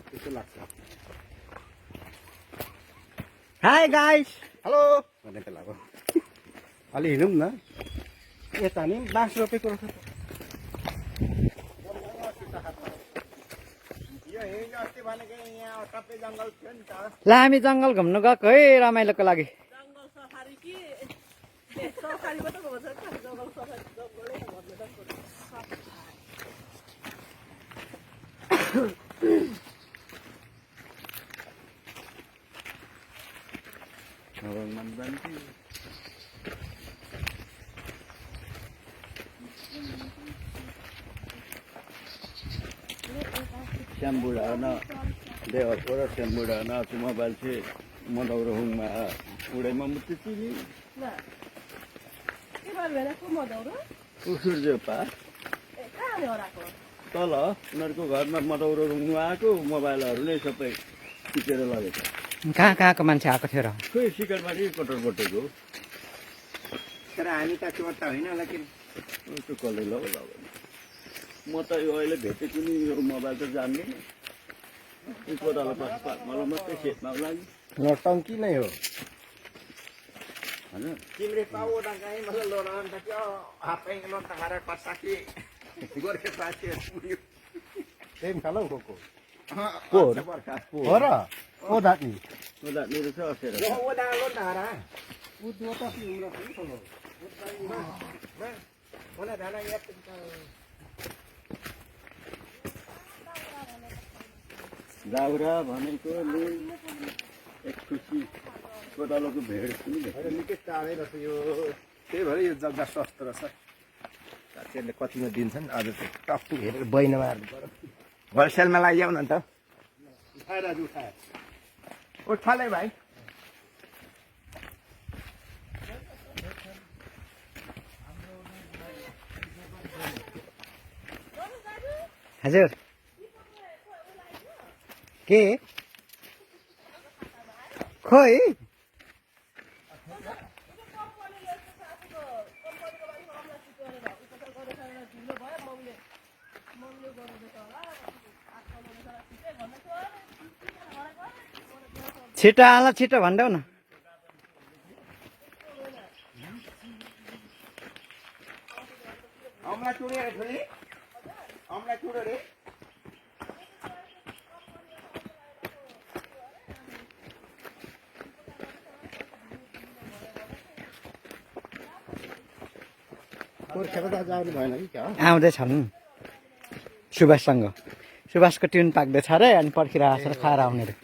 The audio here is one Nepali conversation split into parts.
त्यस्तो लाग्छ हाई गाइस हेलो भन्ने बेला अब अलि हिँडौँ न यता नि बाँस रोपेको रहेछ यो हिँड्न अस्ति भनेको यहाँ सबै जङ्गल थियो नि त ल हामी जङ्गल घुम्न गएको है रमाइलोको लागि जङ्गल सफारी कि सफारी मात्रै भन्छ जङ्गल सफारी जङ्गलै Sambudana, they are for a Sambudana, Sumabalche, Monorum, Udemamutini, ल के बार भेला को मदाउरो Usurpa, ए कहाँले हराएको Tala, Narco Garma Motorum, mobile, सबै टिपेर लगेको कहाँ कहाँको मान्छे आएको थियो र खोइ सिकरबारी कटर बटेको तर हामी त चोर त होइन लेकिन त्यो कसले लग्यो म त यो अहिले भेटेको नि यो मोबाइल त जान्दिनँ यो कोदालो पछि मलाई मात्रै खेतमा लागि नौटङ्की नै हो होइन तिमीले पाउ कहीँ मतलब लोरान त त्यो हापै लोन त हारा पसाकी गोर्खे पासे त्यही खालौ को हो र ओ दादी ओदा मेरो छ असेर ओ दा लोन त हारा उ दो त उम्रो पनि खोलो ओला धाना यात दाउरा भनेको नि एक खुसी कोदालोको भेड पनि अहिले निकै टाढै रहेछ यो त्यही भएर यो जग्गा सस्तो रहेछ साथीहरूले कतिमा दिन्छन् आज चाहिँ टक्टु हेरेर बैनामा हाल्नु पर्यो होलसेलमा लगिजाऊ न त उठाएर आज उठाएर उठाले भाइ हजुर के खोइ छिटो आला छिटो भन्देऊ न अमला चुडे रे छोरी अमला चुडे रे गोर्खेमा त जानु भएन कि क्या आउँदैछन् सुभाषसँग सुभाषको ट्युन पाक्दैछ अरे अनि पर्खिरहेको छ र खाएर आउने रे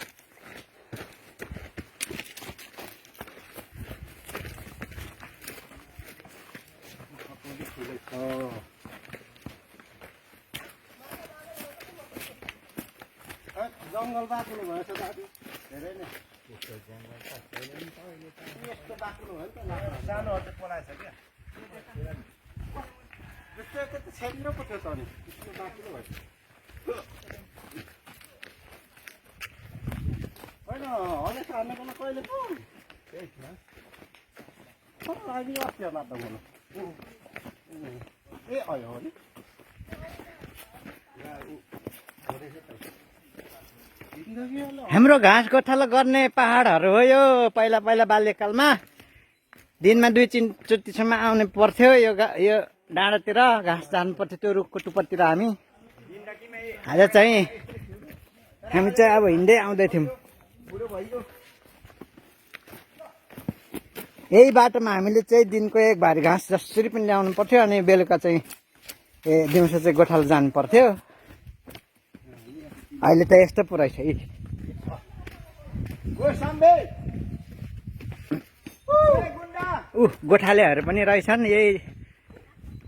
जङ्गल बाक्लो भएछ दाजु धेरै नै यस्तो बाक्लो भयो नि त सानोहरू चाहिँ पलाएछ क्या त्यस्तो त छेक्न पो थियो त अनि यस्तो बाक्लो भएछ होइन हलेस हान्नको कहिले पो त्यही अहिले अस्ति होला त मलाई ए अयो हो नि हाम्रो घाँस गोठालो गर्ने पहाडहरू हो यो पहिला पहिला बाल्यकालमा दिनमा 2-3 चोटिसम्म आउने पर्थ्यो यो डाँडातिर घाँस जानु पर्थ्यो त्यो रुखको टुप्पातिर हामी आज चाहिँ हामी चाहिँ अब हिँड्दै आउँदै थियौँ यही बाटोमा हामीले चाहिँ दिनको एक भारी घाँस जसरी पनि ल्याउनु पर्थ्यो अनि बेलुका चाहिँ दिउँसो चाहिँ गोठालो जानु पर्थ्यो अहिले त यस्तो पो रहेछ है गोठालेहरू पनि रहेछन् यही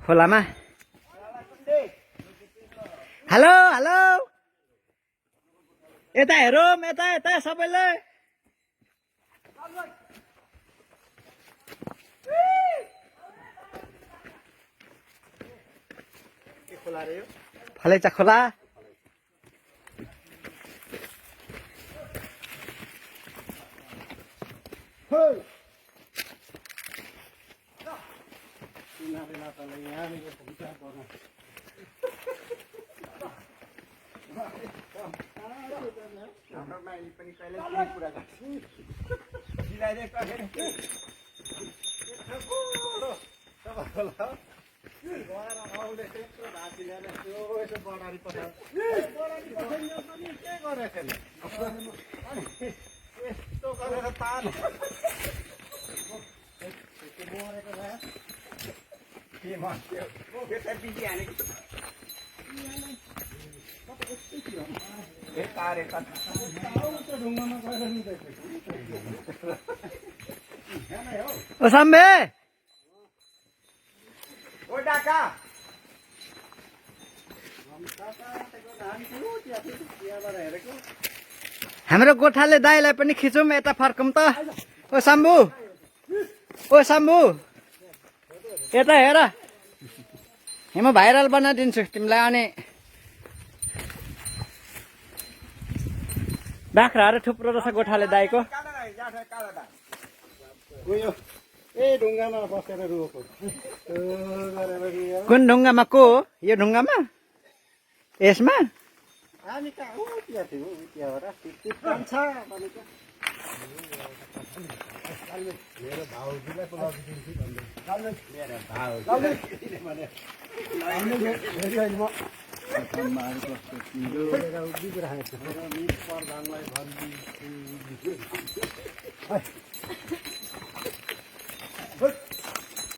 खोलामा हेलो हेलो यता हेरौँ यता यता सबैले फलेचा खोला हाम्रो माइली पनि कहिले कुनै कुरा गर्छ सिलाइदिएको अरे यस्तो गरेर तान के मस्यो बेटा बिजी हानेको ए तारे ओ साम्बे ओ डाका हाम्रो गोठाले दाइलाई पनि खिचौँ यता फर्कौँ त ओ शम्भु यता हेर म भाइरल बनाइदिन्छु तिमीलाई अनि बाख्राहरू थुप्रो रहेछ गोठाले दाइको ए ढुङ्गामा बसेर रोको कुन ढुङ्गामा को हो यो ढुङ्गामा यसमा हामी कहाँ हो त्यहाँ थियो त्यहाँबाट छ भनेको मेरो भाउजूलाई बोलाइदिन्छु भन्दै मेरो भाउजू